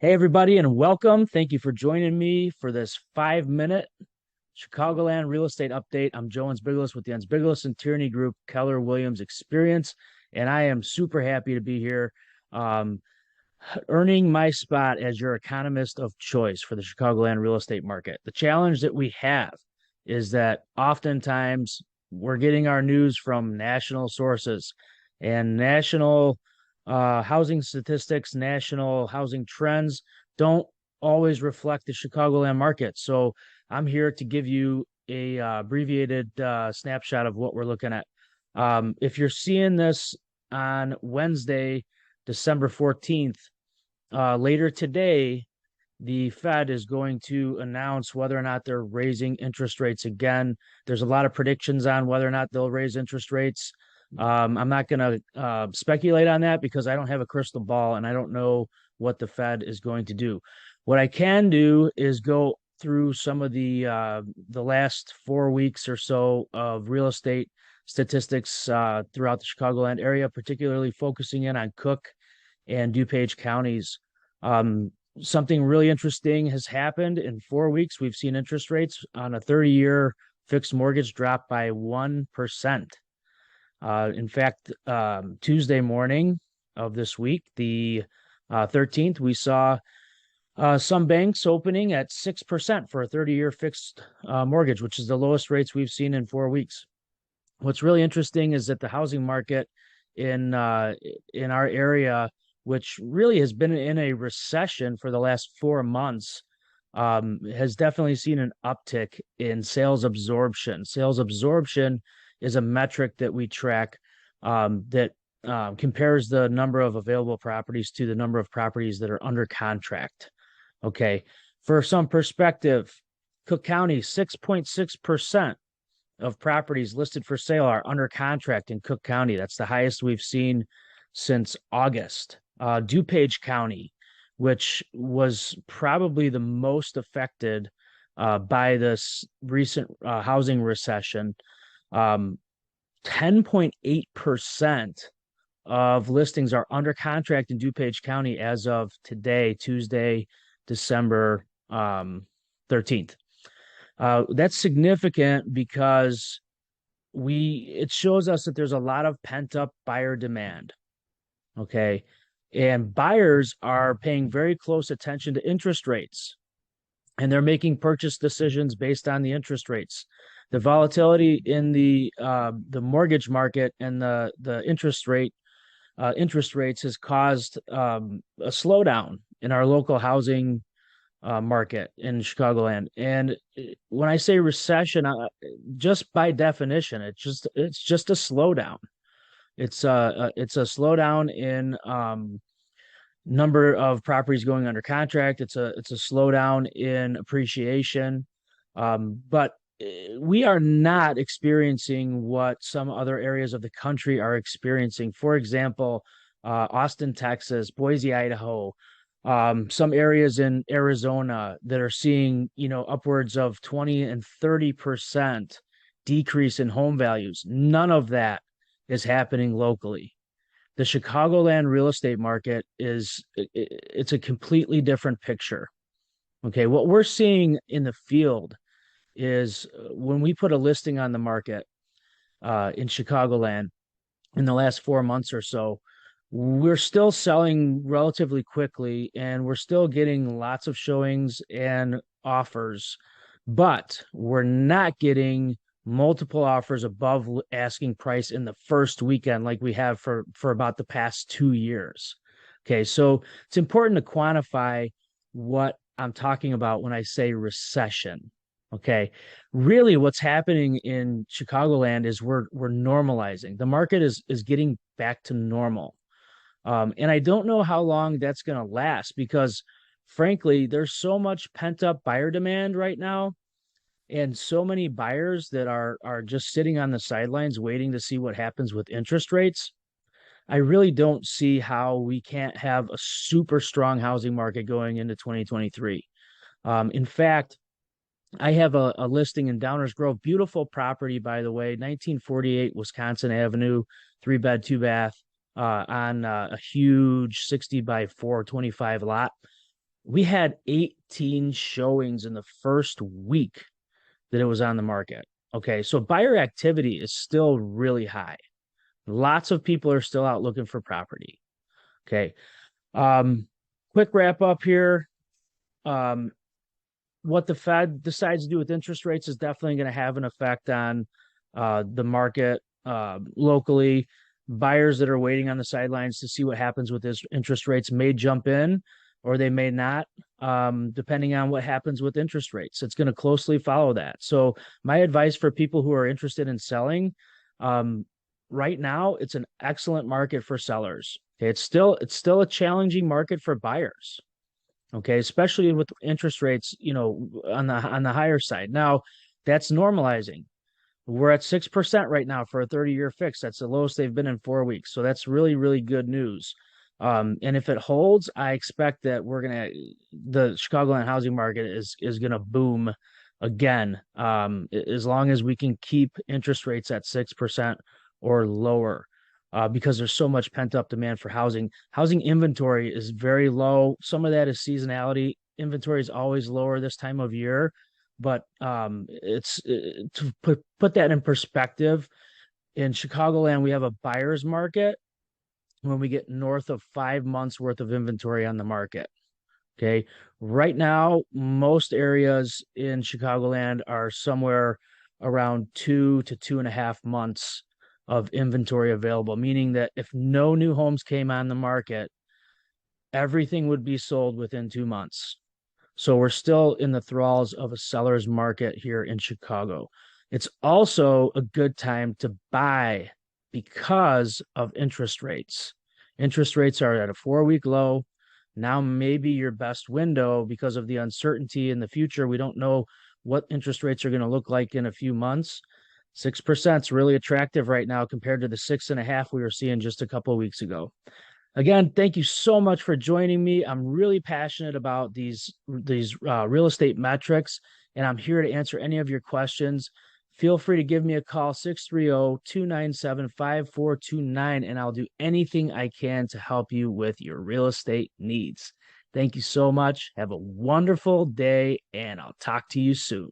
Hey, everybody, and welcome. Thank you for joining me for this 5 minute Chicagoland real estate update. I'm Joe Enzbigilis with the Enzbigilis and Tierney Group Keller Williams Experience, and I am super happy to be here, um, earning my spot as your economist of choice for the Chicagoland real estate market. The challenge that we have is that oftentimes we're getting our news from national sources and national housing statistics, national housing trends don't always reflect the Chicagoland market. So I'm here to give you a abbreviated snapshot of what we're looking at. If you're seeing this on Wednesday, December 14th, later today, the Fed is going to announce whether or not they're raising interest rates again. There's a lot of predictions on whether or not they'll raise interest rates. I'm not going to speculate on that because I don't have a crystal ball and I don't know what the Fed is going to do. What I can do is go through some of the last 4 weeks or so of real estate statistics throughout the Chicagoland area, particularly focusing in on Cook and DuPage counties. Something really interesting has happened in 4 weeks. We've seen interest rates on a 30-year fixed mortgage drop by 1%. In fact, Tuesday morning of this week, the 13th, we saw some banks opening at 6% for a 30-year fixed mortgage, which is the lowest rates we've seen in 4 weeks. What's really interesting is that the housing market in our area, which really has been in a recession for the last 4 months, has definitely seen an uptick in sales absorption. Sales absorption is a metric that we track that compares the number of available properties to the number of properties that are under contract. Okay. For some perspective, Cook County, 6.6% of properties listed for sale are under contract in Cook County. That's the highest we've seen since August. DuPage County, which was probably the most affected by this recent housing recession, 10.8% of listings are under contract in DuPage County as of today, Tuesday, December 13th. That's significant because it shows us that there's a lot of pent up buyer demand. Okay. And buyers are paying very close attention to interest rates and they're making purchase decisions based on the interest rates. The volatility in the mortgage market and the interest rates has caused a slowdown in our local housing market in Chicagoland. And when I say recession, just by definition, it's just a slowdown. It's a slowdown in number of properties going under contract. It's a slowdown in appreciation. But we are not experiencing what some other areas of the country are experiencing. For example, Austin, Texas, Boise, Idaho, some areas in Arizona that are seeing, upwards of 20 and 30% decrease in home values. None of that is happening locally. The Chicagoland real estate market it's a completely different picture. Okay, what we're seeing in the field is when we put a listing on the market in Chicagoland in the last 4 months or so, we're still selling relatively quickly and we're still getting lots of showings and offers, but we're not getting multiple offers above asking price in the first weekend like we have for about the past 2 years. Okay, so it's important to quantify what I'm talking about when I say recession. Okay, really what's happening in Chicagoland is we're normalizing. The market is getting back to normal. And I don't know how long that's going to last because, frankly, there's so much pent up buyer demand right now, and so many buyers that are just sitting on the sidelines waiting to see what happens with interest rates. I really don't see how we can't have a super strong housing market going into 2023. In fact, I have a listing in Downers Grove, beautiful property, by the way, 1948 Wisconsin Avenue, 3 bed, 2 bath, on a huge 60 by 425 lot. We had 18 showings in the first week that it was on the market. Okay, so buyer activity is still really high. Lots of people are still out looking for property. Okay. Um, Quick wrap up here. Um, what the Fed decides to do with interest rates is definitely going to have an effect on the market locally. Buyers that are waiting on the sidelines to see what happens with this interest rates may jump in or they may not, depending on what happens with interest rates. It's going to closely follow that. So, my advice for people who are interested in selling, um, right now, it's an excellent market for sellers. Okay, it's still a challenging market for buyers. Okay, especially with interest rates, on the higher side. Now, that's normalizing. We're at 6% right now for a 30-year fix. That's the lowest they've been in 4 weeks. So that's really, really good news. And if it holds, I expect that the Chicagoland housing market is gonna boom again. As long as we can keep interest rates at 6% or lower, because there's so much pent up demand for housing. Housing inventory is very low. Some of that is seasonality. Inventory is always lower this time of year, but to put that in perspective, in Chicagoland, we have a buyer's market when we get north of 5 months worth of inventory on the market. Okay. Right now, most areas in Chicagoland are somewhere around 2 to 2.5 months of inventory available, meaning that if no new homes came on the market, everything would be sold within 2 months. So we're still in the thralls of a seller's market here in Chicago. It's also a good time to buy because of interest rates. Interest rates are at a 4 week low. Now, maybe your best window because of the uncertainty in the future. We don't know what interest rates are going to look like in a few months. 6% is really attractive right now compared to the 6.5 we were seeing just a couple of weeks ago. Again, thank you so much for joining me. I'm really passionate about these real estate metrics, and I'm here to answer any of your questions. Feel free to give me a call, 630-297-5429, and I'll do anything I can to help you with your real estate needs. Thank you so much. Have a wonderful day, and I'll talk to you soon.